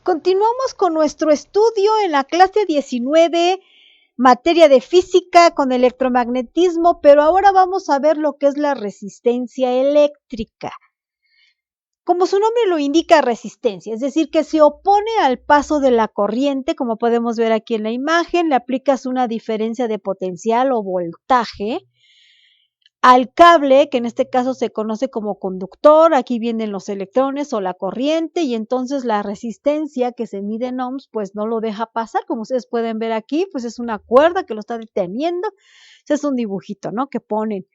Continuamos con nuestro estudio en la clase 19, materia de física con electromagnetismo, pero ahora vamos a ver lo que es la resistencia eléctrica. Como su nombre lo indica, resistencia, es decir, que se opone al paso de la corriente, como podemos ver aquí en la imagen, le aplicas una diferencia de potencial o voltaje al cable, que en este caso se conoce como conductor. Aquí vienen los electrones o la corriente, y entonces la resistencia que se mide en ohms, pues no lo deja pasar. Como ustedes pueden ver aquí, pues es una cuerda que lo está deteniendo. Ese es un dibujito, ¿no?, que ponen.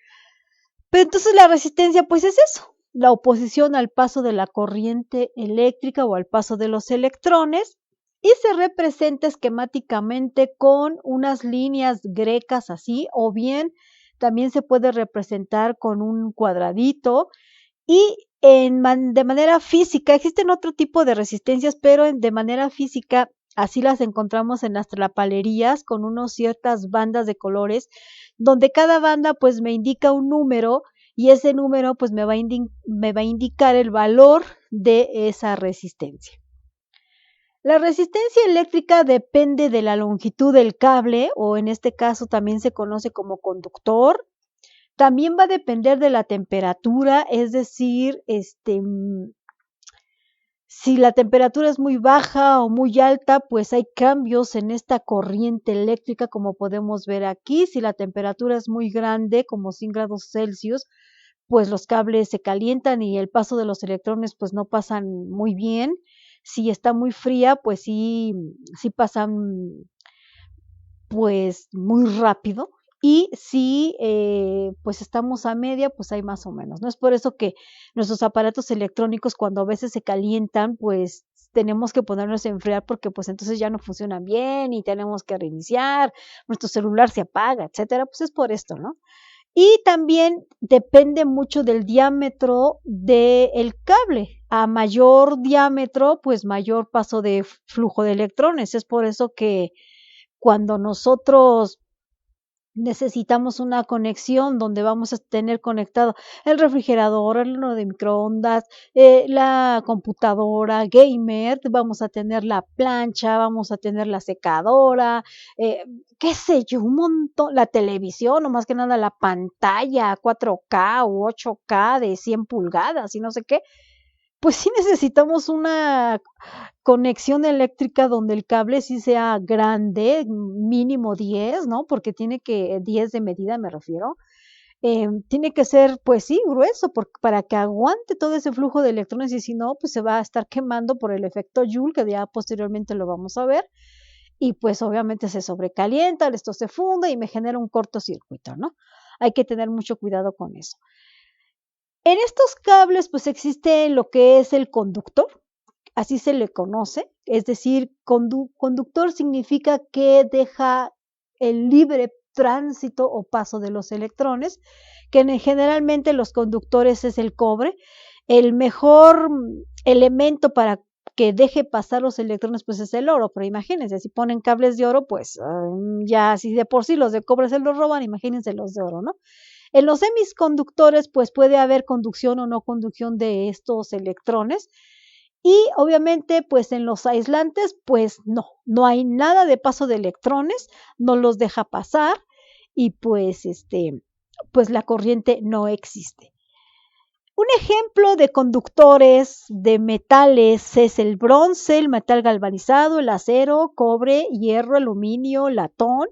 Pero entonces la resistencia, pues es eso, la oposición al paso de la corriente eléctrica o al paso de los electrones, y se representa esquemáticamente con unas líneas grecas así, o bien también se puede representar con un cuadradito. Y de manera física existen otro tipo de resistencias, pero de manera física así las encontramos en las trapalerías, con unas ciertas bandas de colores, donde cada banda pues me indica un número, y ese número pues me va a indicar el valor de esa resistencia. La resistencia eléctrica depende de la longitud del cable, o en este caso también se conoce como conductor. También va a depender de la temperatura, es decir, si la temperatura es muy baja o muy alta, pues hay cambios en esta corriente eléctrica, como podemos ver aquí. Si la temperatura es muy grande, como 100 grados Celsius, pues los cables se calientan y el paso de los electrones pues no pasan muy bien. Si está muy fría, pues sí pasan pues muy rápido. Y si pues estamos a media, pues hay más o menos, ¿no? Es por eso que nuestros aparatos electrónicos, cuando a veces se calientan, pues tenemos que ponernos a enfriar, porque pues entonces ya no funcionan bien y tenemos que reiniciar, nuestro celular se apaga, etcétera. Pues es por esto, ¿no? Y también depende mucho del diámetro del cable. A mayor diámetro, pues mayor paso de flujo de electrones. Es por eso que cuando nosotros necesitamos una conexión donde vamos a tener conectado el refrigerador, el horno de microondas, la computadora gamer, vamos a tener la plancha, vamos a tener la secadora, qué sé yo, un montón, la televisión, o más que nada la pantalla 4K u 8K de 100 pulgadas y no sé qué, pues sí necesitamos una conexión eléctrica donde el cable sí sea grande, mínimo 10, ¿no? Porque tiene que, 10 de medida me refiero, tiene que ser, pues sí, grueso, para que aguante todo ese flujo de electrones, y si no, pues se va a estar quemando por el efecto Joule, que ya posteriormente lo vamos a ver, y pues obviamente se sobrecalienta, esto se funde y me genera un cortocircuito, ¿no? Hay que tener mucho cuidado con eso. En estos cables, pues existe lo que es el conductor, así se le conoce, es decir, conductor significa que deja el libre tránsito o paso de los electrones, que generalmente los conductores es el cobre. El mejor elemento para que deje pasar los electrones pues es el oro, pero imagínense, si ponen cables de oro, pues ya si de por sí los de cobre se los roban, imagínense los de oro, ¿no? En los semiconductores pues puede haber conducción o no conducción de estos electrones. Y obviamente, pues en los aislantes, pues no hay nada de paso de electrones, no los deja pasar, y pues pues la corriente no existe. Un ejemplo de conductores de metales es el bronce, el metal galvanizado, el acero, cobre, hierro, aluminio, latón,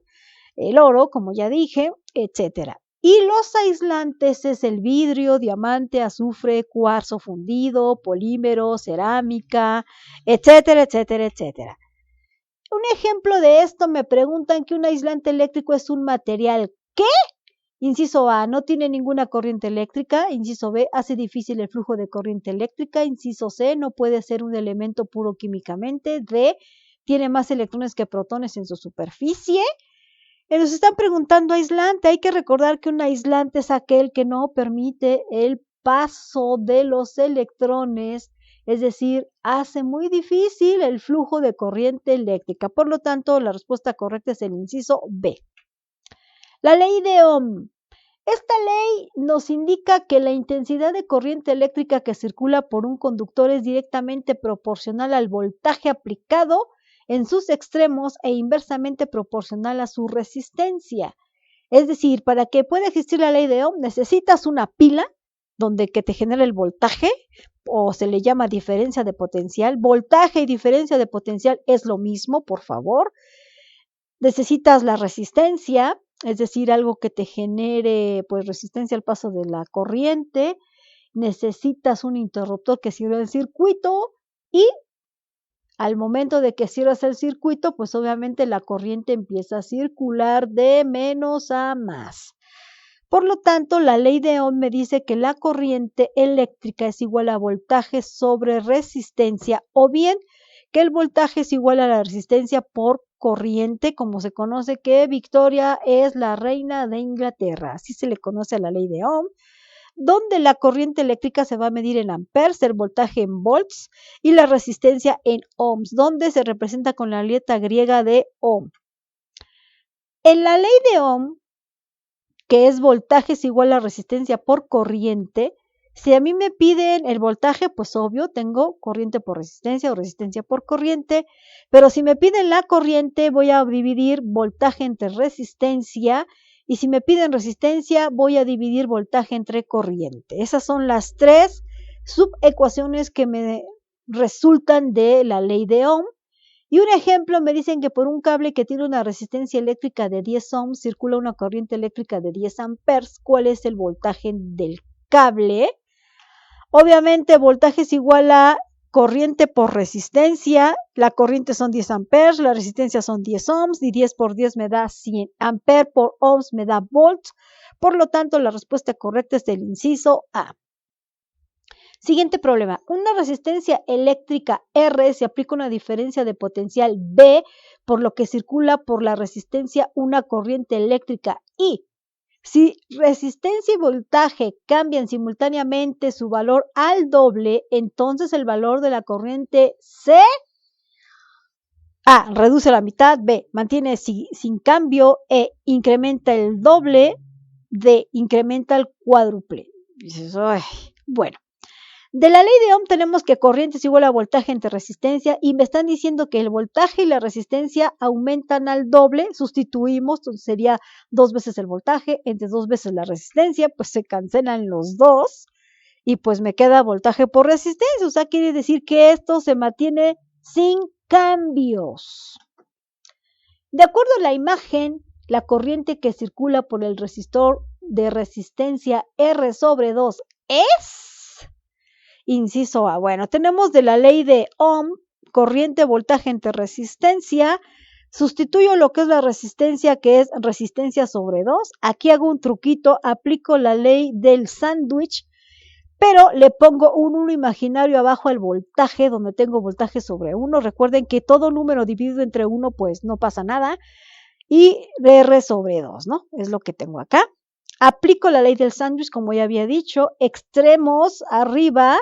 el oro, como ya dije, etcétera. Y los aislantes es el vidrio, diamante, azufre, cuarzo fundido, polímero, cerámica, etcétera, etcétera, etcétera. Un ejemplo de esto, me preguntan que un aislante eléctrico es un material ¿qué? Inciso A, no tiene ninguna corriente eléctrica. Inciso B, hace difícil el flujo de corriente eléctrica. Inciso C, no puede ser un elemento puro químicamente. D, tiene más electrones que protones en su superficie. Nos están preguntando aislante. Hay que recordar que un aislante es aquel que no permite el paso de los electrones, es decir, hace muy difícil el flujo de corriente eléctrica. Por lo tanto, la respuesta correcta es el inciso B. La ley de Ohm Esta ley nos indica que la intensidad de corriente eléctrica que circula por un conductor es directamente proporcional al voltaje aplicado en sus extremos e inversamente proporcional a su resistencia. Es decir, para que pueda existir la ley de Ohm necesitas una pila donde que te genere el voltaje, o se le llama diferencia de potencial. Voltaje y diferencia de potencial es lo mismo, por favor. Necesitas la resistencia, es decir, algo que te genere pues resistencia al paso de la corriente. Necesitas un interruptor que cierre el circuito y al momento de que cierras el circuito, pues obviamente la corriente empieza a circular de menos a más. Por lo tanto, la ley de Ohm me dice que la corriente eléctrica es igual a voltaje sobre resistencia, o bien que el voltaje es igual a la resistencia por corriente, como se conoce que Victoria es la reina de Inglaterra. Así se le conoce a la ley de Ohm, donde la corriente eléctrica se va a medir en amperes, el voltaje en volts y la resistencia en ohms, donde se representa con la letra griega de Ohm. En la ley de Ohm, que es voltaje es igual a resistencia por corriente, si a mí me piden el voltaje, pues obvio, tengo corriente por resistencia o resistencia por corriente, pero si me piden la corriente, voy a dividir voltaje entre resistencia, y si me piden resistencia, voy a dividir voltaje entre corriente. Esas son las tres subecuaciones que me resultan de la ley de Ohm. Y un ejemplo, me dicen que por un cable que tiene una resistencia eléctrica de 10 ohms circula una corriente eléctrica de 10 amperes. ¿Cuál es el voltaje del cable? Obviamente, voltaje es igual a corriente por resistencia. La corriente son 10 amperes, la resistencia son 10 ohms, y 10 por 10 me da 100 amperes por ohms me da volts. Por lo tanto, la respuesta correcta es el inciso A. Siguiente problema. Una resistencia eléctrica R se aplica una diferencia de potencial B, por lo que circula por la resistencia una corriente eléctrica I. Si resistencia y voltaje cambian simultáneamente su valor al doble, entonces el valor de la corriente C A reduce a la mitad, B mantiene sin cambio, E incrementa el doble, D incrementa el cuádruple. Dices, ay, bueno. De la ley de Ohm tenemos que corriente es igual a voltaje entre resistencia, y me están diciendo que el voltaje y la resistencia aumentan al doble. Sustituimos, entonces sería 2 veces el voltaje entre 2 veces la resistencia, pues se cancelan los dos y pues me queda voltaje por resistencia. O sea, quiere decir que esto se mantiene sin cambios. De acuerdo a la imagen, la corriente que circula por el resistor de resistencia R sobre 2 es... Inciso A. Bueno, tenemos de la ley de Ohm, corriente, voltaje entre resistencia. Sustituyo lo que es la resistencia, que es resistencia sobre 2. Aquí hago un truquito, aplico la ley del sándwich, pero le pongo un 1 imaginario abajo al voltaje, donde tengo voltaje sobre 1. Recuerden que todo número dividido entre 1, pues no pasa nada. Y R sobre 2, ¿no? Es lo que tengo acá. Aplico la ley del sándwich, como ya había dicho, extremos arriba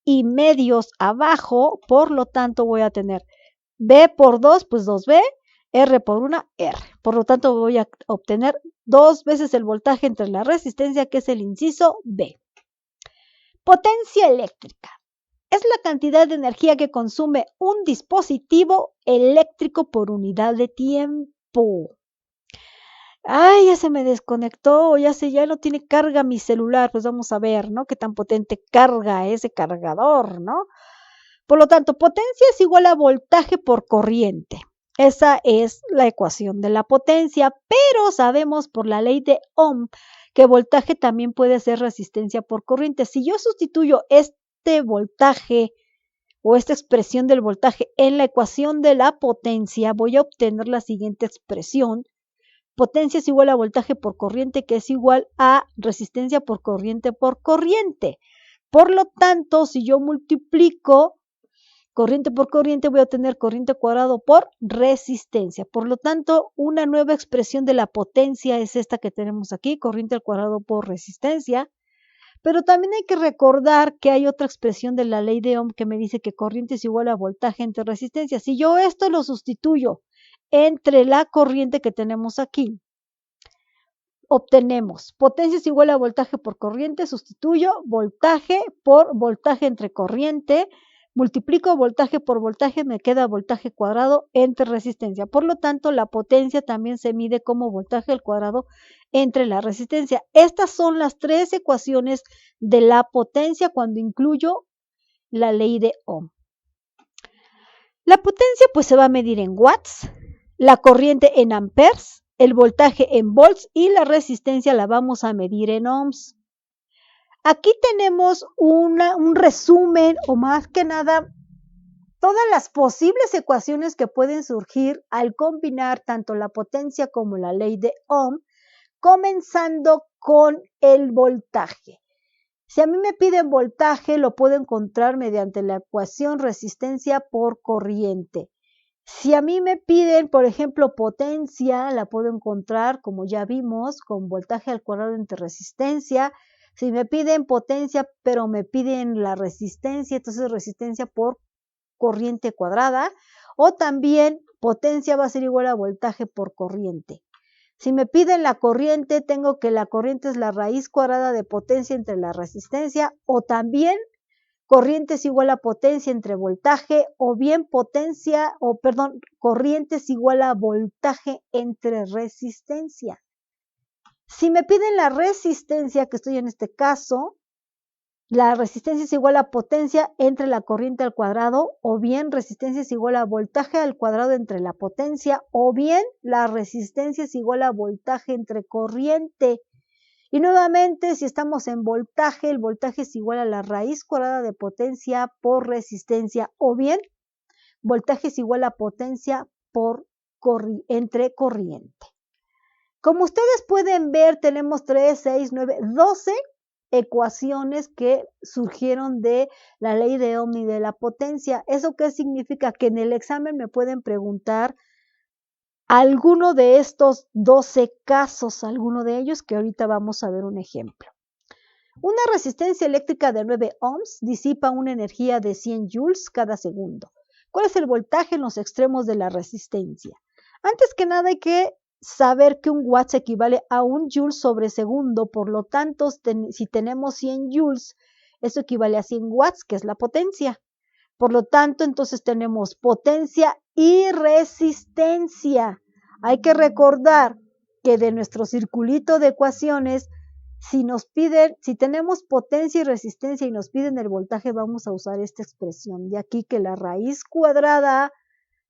y medios abajo, por lo tanto voy a tener B por 2, pues 2B, R por 1, R. Por lo tanto voy a obtener 2 veces el voltaje entre la resistencia, que es el inciso B. Potencia eléctrica. Es la cantidad de energía que consume un dispositivo eléctrico por unidad de tiempo. Ay, ya se me desconectó, ya no tiene carga mi celular, pues vamos a ver, ¿no? Qué tan potente carga ese cargador, ¿no? Por lo tanto, potencia es igual a voltaje por corriente. Esa es la ecuación de la potencia, pero sabemos por la ley de Ohm que voltaje también puede ser resistencia por corriente. Si yo sustituyo este voltaje o esta expresión del voltaje en la ecuación de la potencia, voy a obtener la siguiente expresión. Potencia es igual a voltaje por corriente, que es igual a resistencia por corriente por corriente. Por lo tanto, si yo multiplico corriente por corriente, voy a tener corriente cuadrado por resistencia. Por lo tanto, una nueva expresión de la potencia es esta que tenemos aquí, corriente al cuadrado por resistencia. Pero también hay que recordar que hay otra expresión de la ley de Ohm que me dice que corriente es igual a voltaje entre resistencia. Si yo esto lo sustituyo entre la corriente que tenemos aquí, obtenemos potencia es igual a voltaje por corriente, sustituyo voltaje por voltaje entre corriente, multiplico voltaje por voltaje, me queda voltaje cuadrado entre resistencia. Por lo tanto, la potencia también se mide como voltaje al cuadrado entre la resistencia. Estas son las tres ecuaciones de la potencia cuando incluyo la ley de Ohm. La potencia pues se va a medir en watts, la corriente en amperes, el voltaje en volts y la resistencia la vamos a medir en ohms. Aquí tenemos un resumen o más que nada todas las posibles ecuaciones que pueden surgir al combinar tanto la potencia como la ley de Ohm, comenzando con el voltaje. Si a mí me piden voltaje, lo puedo encontrar mediante la ecuación resistencia por corriente. Si a mí me piden, por ejemplo, potencia, la puedo encontrar, como ya vimos, con voltaje al cuadrado entre resistencia. Si me piden potencia, pero me piden la resistencia, entonces resistencia por corriente cuadrada. O también potencia va a ser igual a voltaje por corriente. Si me piden la corriente, tengo que la corriente es la raíz cuadrada de potencia entre la resistencia, o también corriente es igual a potencia entre voltaje, o bien corriente es igual a voltaje entre resistencia. Si me piden la resistencia, que estoy en este caso, la resistencia es igual a potencia entre la corriente al cuadrado, o bien resistencia es igual a voltaje al cuadrado entre la potencia, o bien la resistencia es igual a voltaje entre corriente. Y nuevamente, si estamos en voltaje, el voltaje es igual a la raíz cuadrada de potencia por resistencia, o bien voltaje es igual a potencia entre corriente. Como ustedes pueden ver, tenemos 3, 6, 9, 12 ecuaciones que surgieron de la ley de Ohm y de la potencia. ¿Eso qué significa? Que en el examen me pueden preguntar alguno de estos 12 casos, alguno de ellos, que ahorita vamos a ver un ejemplo. Una resistencia eléctrica de 9 ohms disipa una energía de 100 joules cada segundo. ¿Cuál es el voltaje en los extremos de la resistencia? Antes que nada hay que saber que un watt equivale a 1 joule sobre segundo, por lo tanto, si tenemos 100 joules, eso equivale a 100 watts, que es la potencia. Por lo tanto, entonces tenemos potencia y resistencia. Hay que recordar que de nuestro circulito de ecuaciones, si tenemos potencia y resistencia y nos piden el voltaje, vamos a usar esta expresión. De aquí que la raíz cuadrada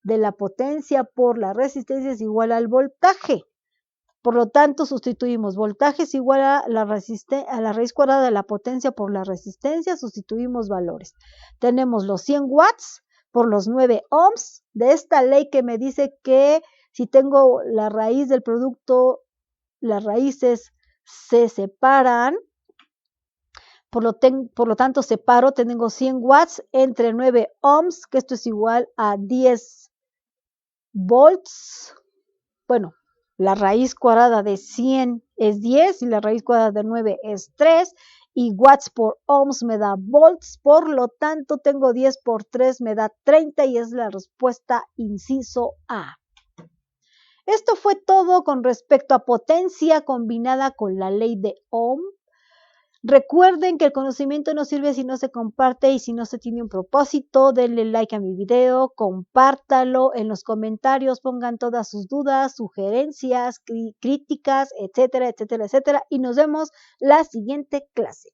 de la potencia por la resistencia es igual al voltaje. Por lo tanto, sustituimos voltaje es igual a la raíz cuadrada de la potencia por la resistencia, sustituimos valores. Tenemos los 100 watts por los 9 ohms de esta ley que me dice que si tengo la raíz del producto, las raíces se separan. Por lo tanto, separo, tengo 100 watts entre 9 ohms, que esto es igual a 10 volts. Bueno, la raíz cuadrada de 100 es 10 y la raíz cuadrada de 9 es 3 y watts por ohms me da volts, por lo tanto tengo 10 por 3 me da 30 y es la respuesta inciso A. Esto fue todo con respecto a potencia combinada con la ley de Ohm. Recuerden que el conocimiento no sirve si no se comparte y si no se tiene un propósito. Denle like a mi video, compártalo en los comentarios, pongan todas sus dudas, sugerencias, críticas, etcétera, etcétera, etcétera. Y nos vemos la siguiente clase.